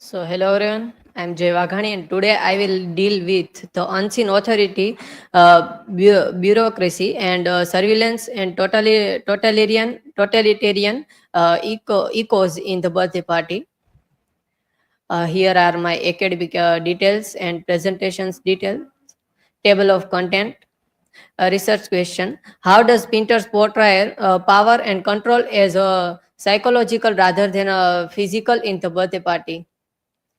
So, hello everyone, I'm Jay Waghani, and today I will deal with the unseen authority, bureaucracy, and surveillance and totalitarian echoes in the birthday party. Here are my academic details and presentations detail, table of content, research question. How does Pinter's portray power and control as a psychological rather than a physical in the birthday party?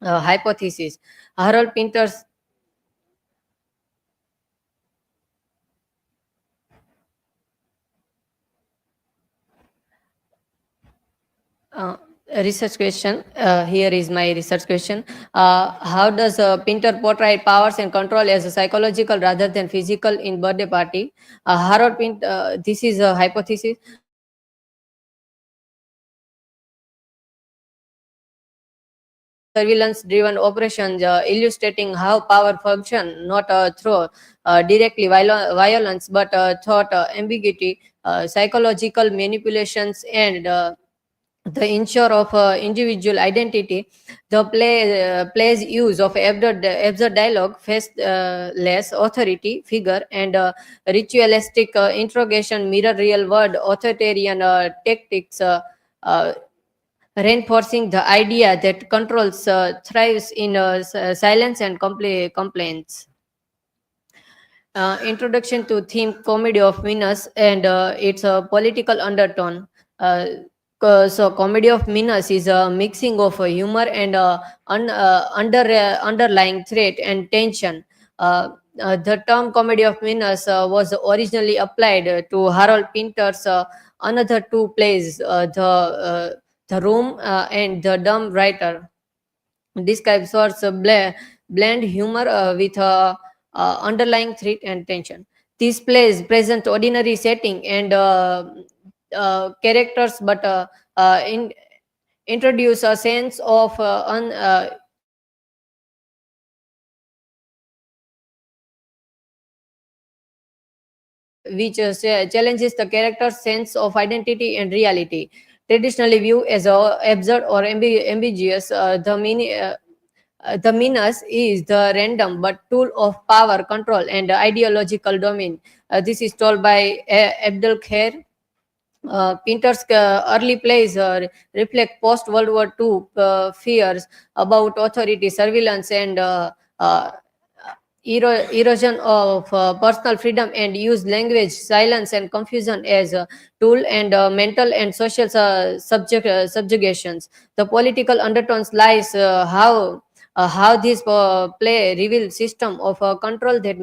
Hypothesis. Harold Pinter's uh, research question. Here is my research question. How does Pinter portray powers and control as a psychological rather than physical in birthday party? Harold Pinter. This is a hypothesis. Surveillance-driven operations illustrating how power function not through directly violence but thought ambiguity, psychological manipulations, and the ensure of individual identity. The plays use of absurd dialogue, faceless authority figure, and ritualistic interrogation mirror real world authoritarian tactics. Uh, Reinforcing the idea that controls thrives in silence and complaints. Introduction to theme comedy of Menace and its a political undertone. So, comedy of Menace is a mixing of humor and underlying threat and tension. The term comedy of Menace was originally applied to Harold Pinter's another two plays, the Room and the Dumb Writer. Describes sorts of blend humor with underlying threat and tension. These plays present ordinary setting and characters, but introduce a sense of which challenges the character's sense of identity and reality. Traditionally viewed as absurd or ambiguous, the menace is the random but tool of power, control, and ideological domain. This is told by Abdul Khair. Pinter's early plays reflect post World War II fears about authority, surveillance, and erosion of personal freedom, and use language, silence, and confusion as a tool and mental and social subjugations. The political undertones lies how this play reveals system of control that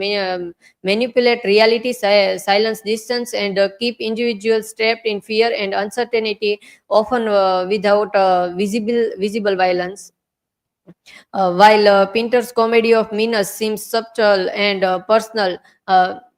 manipulate reality, silence distance, and keep individuals trapped in fear and uncertainty, often without visible violence. While Pinter's comedy of Menace seems subtle and personal,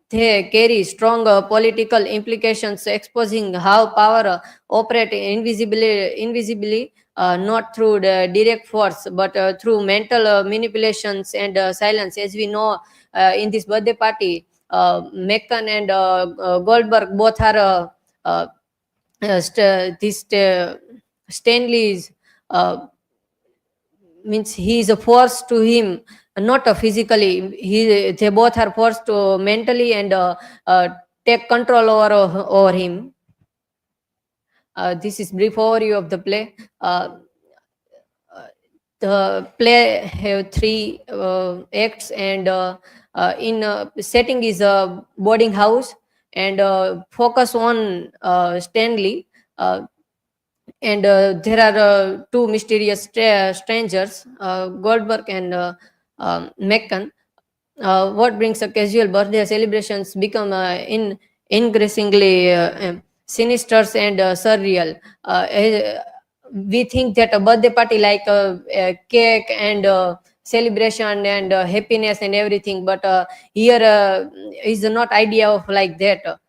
they carry strong political implications, exposing how power operates invisibly, not through the direct force, but through mental manipulations and silence. As we know, in this birthday party, Meccan and Goldberg both are Stanley's. Means he is a force to him, not physically. They both are forced to mentally and take control over him. This is brief overview of the play. The play have three acts, and in setting is a boarding house, and focus on Stanley. And there are two mysterious strangers, Goldberg and Meccan. What brings a casual birthday celebrations become increasingly sinister and surreal. We think that a birthday party like a cake and celebration and happiness and everything, but here is not idea of like that.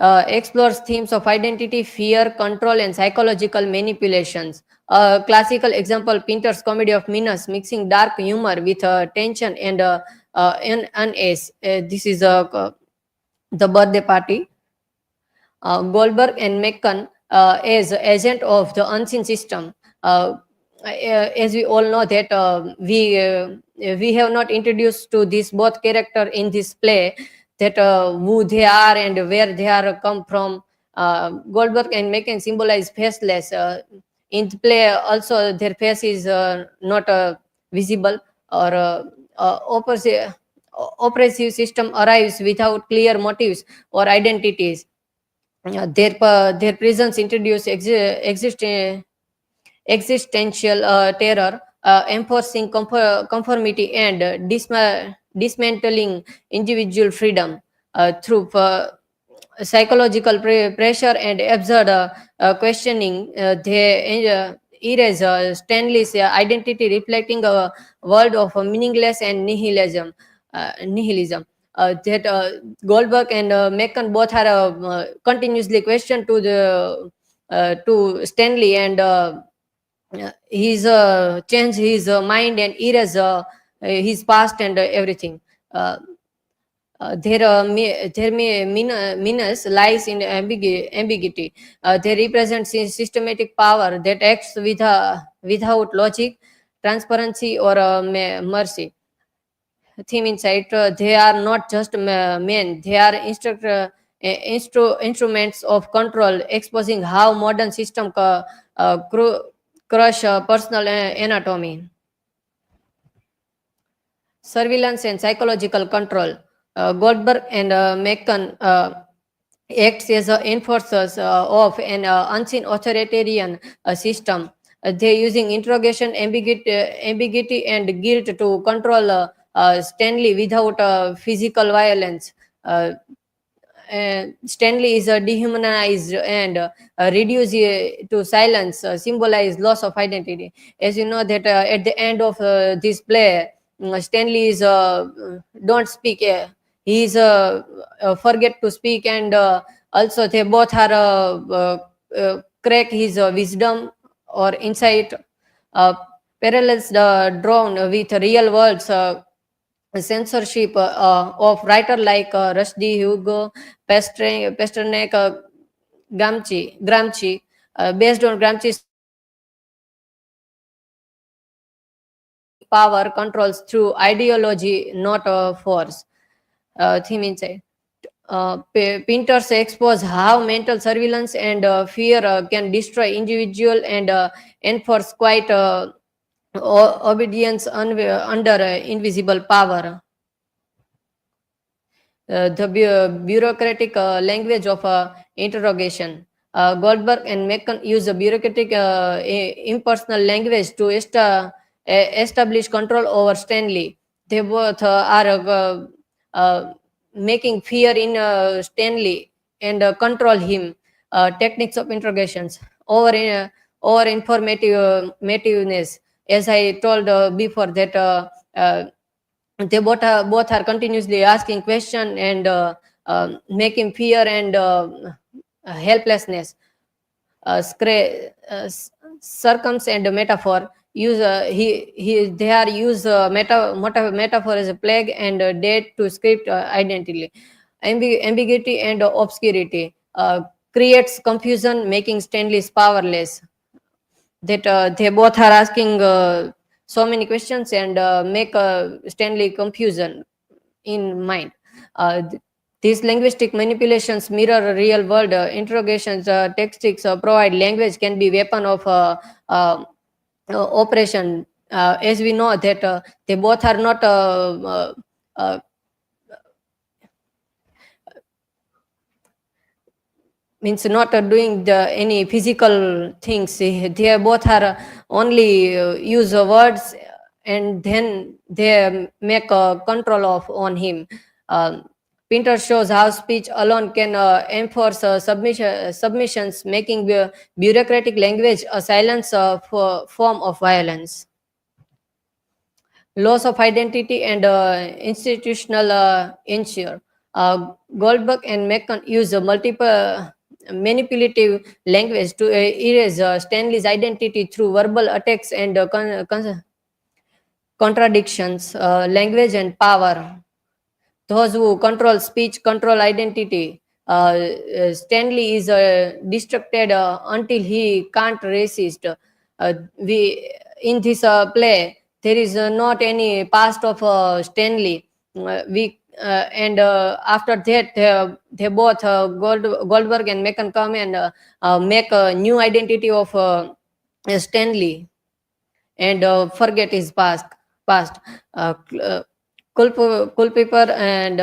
Explores themes of identity, fear, control, and psychological manipulations. A classical example, Pinter's comedy of Menace, mixing dark humor with tension and unace. This is the birthday party. Goldberg and Meccan as agent of the unseen system. as we all know that we have not introduced to this both character in this play, that who they are and where they are come from. Goldberg and Macon symbolize faceless. In the play also their face is not visible, or oppressive system arrives without clear motives or identities. Their presence introduce existential terror, enforcing conformity and dismantling individual freedom through psychological pressure and absurd questioning. They erase Stanley's identity, reflecting a world of meaningless and nihilism. That Goldberg and Macon both are continuously questioned to Stanley, and he's change his mind and erase his past and everything. Uh, Menace lies in ambiguity. They represent systematic power that acts without logic, transparency, or mercy. Theme insight: they are not just men; they are instruments of control, exposing how modern system crush personal anatomy. Surveillance and psychological control. Goldberg and Macon acts as enforcers of an unseen authoritarian system. They're using interrogation, ambiguity, and guilt to control Stanley without physical violence. Uh, Stanley is dehumanized and reduced to silence, symbolize loss of identity. As you know that at the end of this play, Stanley is don't speak. He is forget to speak, and also they both are crack his wisdom or insight. Uh, Parallels drawn with real worlds. Censorship of writer like Rushdie, Hugo, Pasternak, Gramsci, based on Gramsci's power controls through ideology, not force. Theme inside. Painters expose how mental surveillance and fear can destroy individual and enforce quite obedience under invisible power. The bureaucratic language of interrogation. Goldberg and Macon use a bureaucratic impersonal language to establish control over Stanley. They both are making fear in Stanley and control him. Techniques of interrogations over informativeness. As I told before, that they both are continuously asking question and making fear and helplessness. Circums and metaphor use they are use metaphor as a plague and date to script identity. Ambiguity and obscurity creates confusion, making Stanley's powerless. That they both are asking so many questions and make Stanley confusion in mind. These linguistic manipulations mirror real world interrogations. Textics provide language can be weapon of operation. As we know that they both are not means not doing any physical things. They both are only use words, and then they make a control of on him. Pinter shows how speech alone can enforce submissions, making bureaucratic language a silence form of violence. Loss of identity and institutional ensure. Goldberg and Macon use a multiple manipulative language to erase Stanley's identity through verbal attacks and contradictions. Language and power. Those who control speech control identity. Stanley is distracted until he can't resist. We in this play, there is not any past of Stanley. We and After that, they both Goldberg and Macon come and make a new identity of Stanley and forget his past. Culpeper and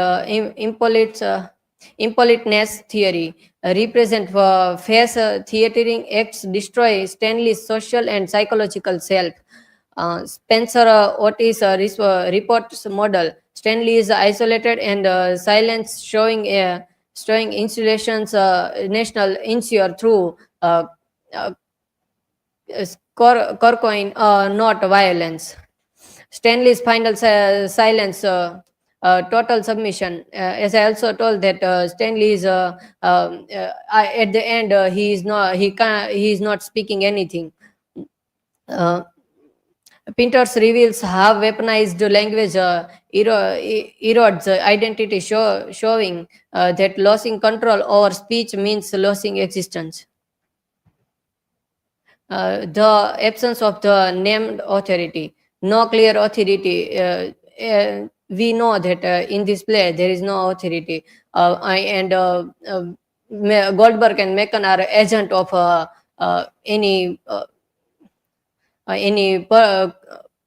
impoliteness theory represent face theatering acts destroy Stanley's social and psychological self. Spencer Otis reports model. Stanley is isolated and silence, showing installations national insure through uh, Corcoin, not violence. Stanley's final silence, total submission. As I also told that Stanley is at the end he is not speaking anything. Uh, Pinter's reveals how weaponized language erodes identity, showing that losing control over speech means losing existence. The absence of the named authority, no clear authority. We know that in this play there is no authority, and Goldberg and Macon are agent of any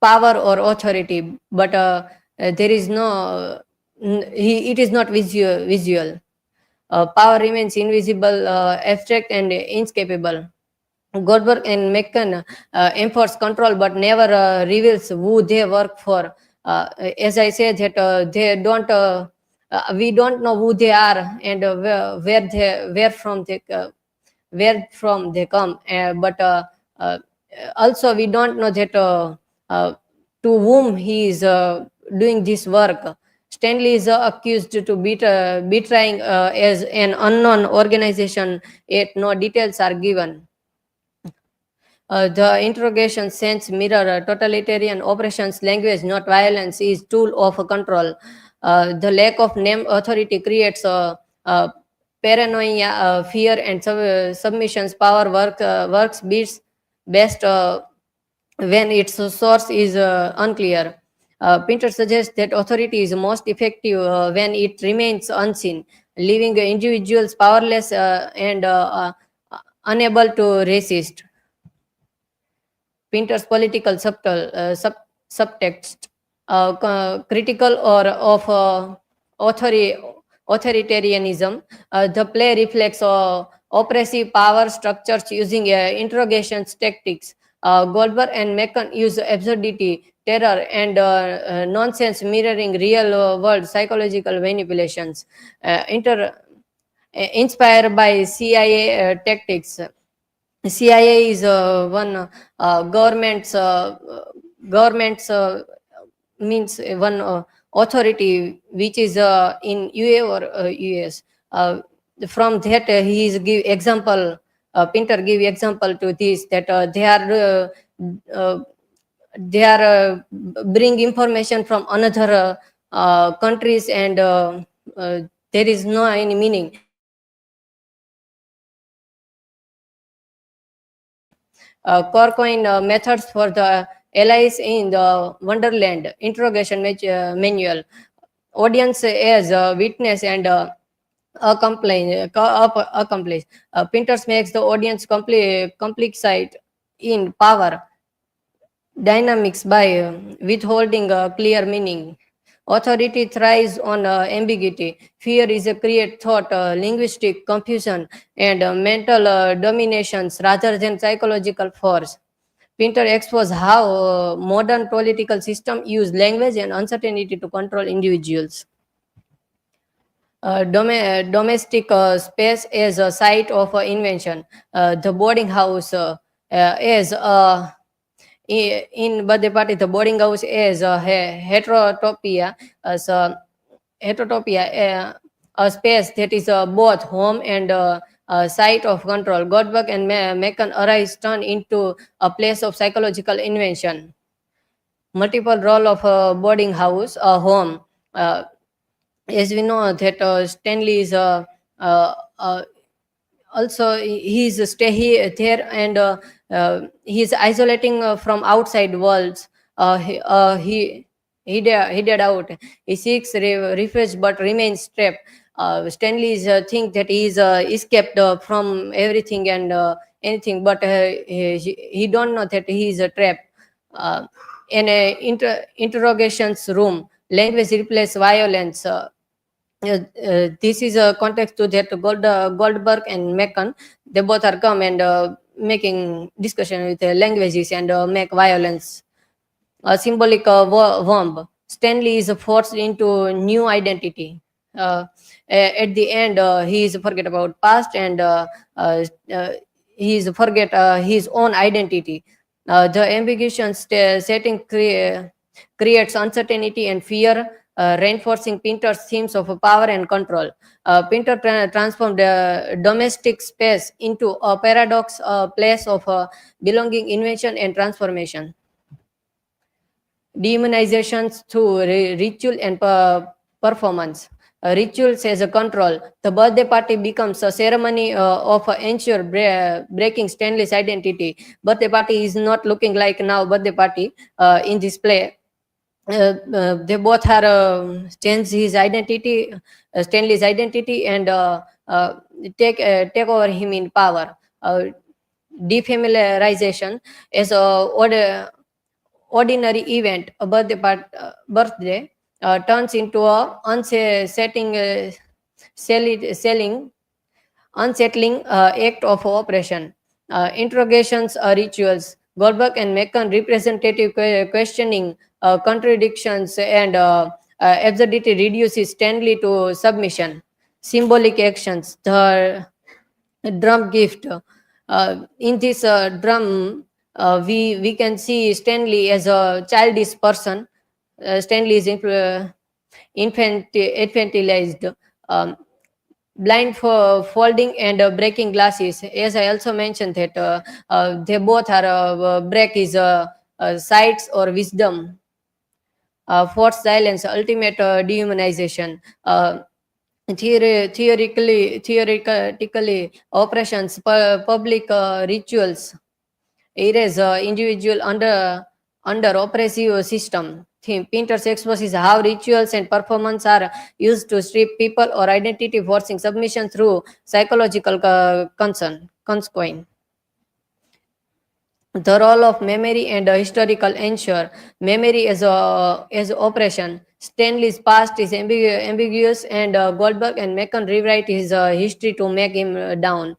power or authority, but there is no. It is not visual. Power remains invisible, abstract, and inescapable. Goldberg and Macon enforce control but never reveals who they work for. As I said, that they don't, we don't know who they are and where from they come. But also we don't know that to whom he is doing this work. Stanley is accused to betraying as an unknown organization, yet no details are given. The interrogation sense mirror totalitarian operations language, not violence, is tool of control. The lack of name authority creates paranoia, fear, and submissions. Power works best when its source is unclear. Pinter suggests that authority is most effective when it remains unseen, leaving individuals powerless and unable to resist. Pinter's political subtext, critical or of authoritarianism. The play reflects oppressive power structures using interrogation tactics. Goldberg and Macon use absurdity, terror, and nonsense, mirroring real world psychological manipulations. Inspired by CIA tactics. CIA is one government's means one authority which is in UA or US. From that, he is give example. Pinter give example to this that uh, they are bring information from another countries and there is no any meaning. Corcoin methods for the allies in the Wonderland interrogation manual. Audience as a witness and accomplice. Pinter's makes the audience complicit in power dynamics by withholding a clear meaning. Authority thrives on ambiguity. Fear is a create thought, linguistic confusion, and mental dominations rather than psychological force. Pinter exposed how modern political system use language and uncertainty to control individuals. Domestic space as a site of invention. The boarding house is in birthday party. The boarding house is heterotopia, as a space that is both home and a site of control. Goldberg and Macon arise turn into a place of psychological invention. Multiple role of a boarding house, a home. As we know that Stanley is Also he's stay there, and he's isolating from outside worlds. He did out. He seeks refuge but remains trapped. Stanley is think that he is escaped from everything and anything, but he don't know that he is trapped in a interrogations room. Language replaces violence. This is a context to that Goldberg and Macon. They both are come and making discussion with languages and make violence. A symbolic worm. Stanley is forced into new identity. At the end, he is forget about past, and uh, he is forget his own identity. The ambiguous setting creates uncertainty and fear, reinforcing Pinter's themes of power and control. Pinter transformed domestic space into a paradox, a place of belonging, invention, and transformation. Demonizations through ritual and performance. Rituals as a control. The birthday party becomes a ceremony of ensure breaking Stanley's identity. Birthday party is not looking like now birthday party in this play. They both are change his identity, Stanley's identity, and take over him in power. Defamiliarization is a ordinary event, a birthday, turns into a selling, unsettling act of oppression. Interrogations are rituals. Goldberg and Macon representative questioning, contradictions, and absurdity reduces Stanley to submission. Symbolic actions. The drum gift. In this drum, we can see Stanley as a childish person. Stanley is infantilized, blind for folding and breaking glasses. As I also mentioned that they both are break his sights or wisdom. Forced silence, ultimate dehumanization. Theoretically, operations, public rituals, erase individual under oppressive system. Pinter's exposes how rituals and performance are used to strip people or identity, forcing submission through psychological consequence. The role of memory and historical ensure. Memory as operation. Stanley's past is ambiguous, and Goldberg and Macon rewrite his history to make him down.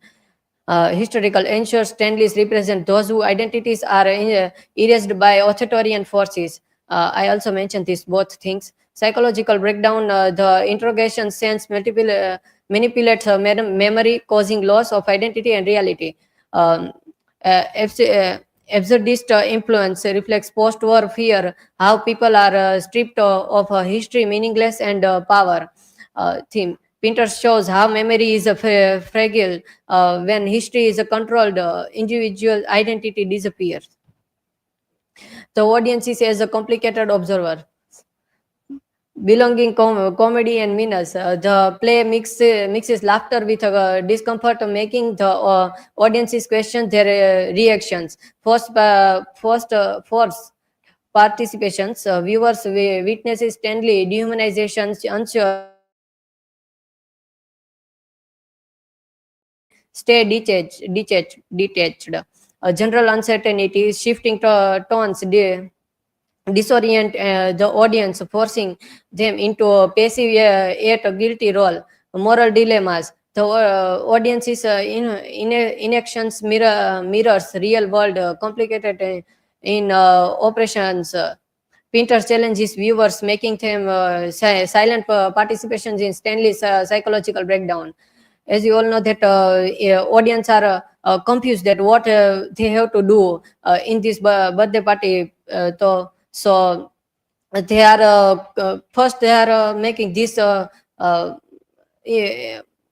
Historical ensures Stanleys represent those whose identities are erased by authoritarian forces. I also mentioned these both things. Psychological breakdown, the interrogation sense manipulates memory, causing loss of identity and reality. Um, Absurdist influence reflects post-war fear, how people are stripped of history, meaningless, and power. Theme. Pinter shows how memory is fragile. When history is controlled, individual identity disappears. The audience is as a complicated observer. Belonging, comedy, and menace. The play mixes laughter with discomfort, making the audiences question their reactions. Force participations. Viewers witnesses Stanley dehumanizations, unsure, stay detached. General uncertainty, shifting tones, disorient the audience, forcing them into a passive yet a guilty role. Moral dilemmas. The audience's inactions mirrors real world, complicated in operations. Pinter challenges viewers, making them silent participations in Stanley's psychological breakdown. As you all know that audience are confused that what they have to do in this birthday party. So they are first they are making this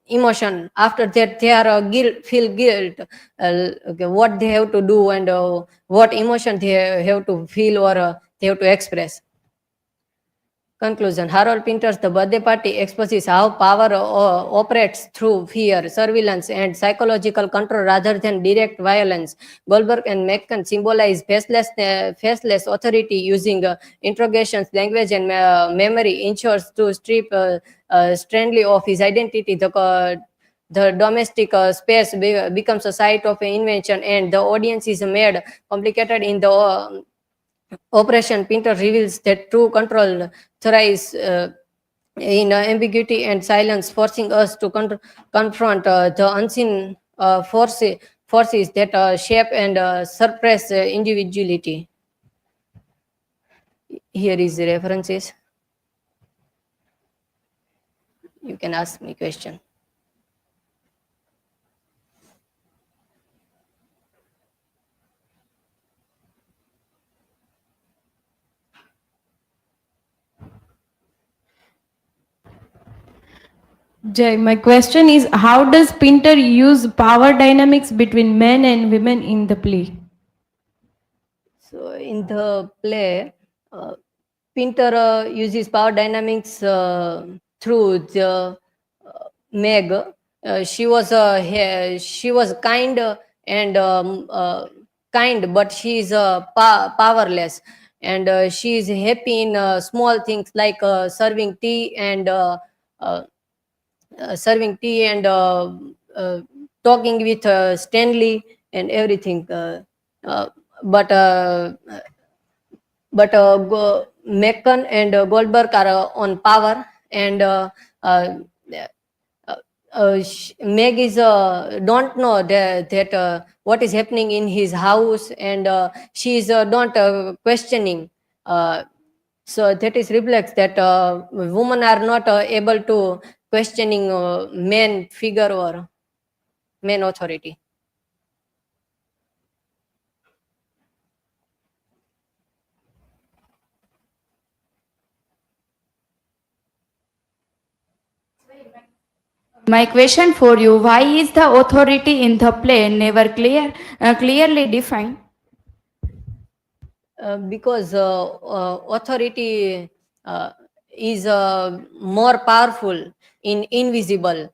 emotion. After that, they are feel guilt. Okay, what they have to do and what emotion they have to feel or they have to express. Conclusion. Harold Pinter's The Birthday Party exposes how power operates through fear, surveillance, and psychological control rather than direct violence. Goldberg and Macon symbolize faceless authority using interrogations, language, and memory ensures to strip Strandley of his identity. The domestic space becomes a site of invention, and the audience is made complicated in the Operation Pinter reveals that true control thrives in ambiguity and silence, forcing us to confront the unseen forces that shape and suppress individuality. Here is the references. You can ask me question. Jay, my question is, how does Pinter use power dynamics between men and women in the play? So in the play, Pinter uses power dynamics through the Meg. She was kind and kind, but she's powerless, and she is happy in small things like uh, serving tea and talking with Stanley and everything. Uh, but Meccan and Goldberg are on power, and uh, Meg is don't know that what is happening in his house, and she is not questioning. So that is reflects that women are not able to questioning men figure or men authority. My question for you, why is the authority in the play never clearly defined? Because authority is more powerful in invisible.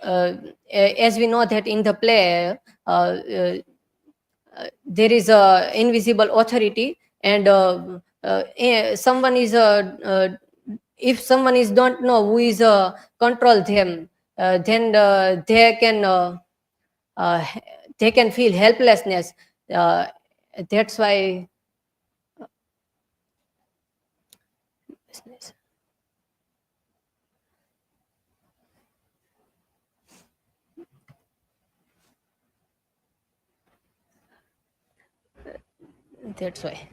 As we know that in the play, there is a invisible authority, and someone is if someone is don't know who is control them, then uh, they can feel helplessness. uh, that's why that's why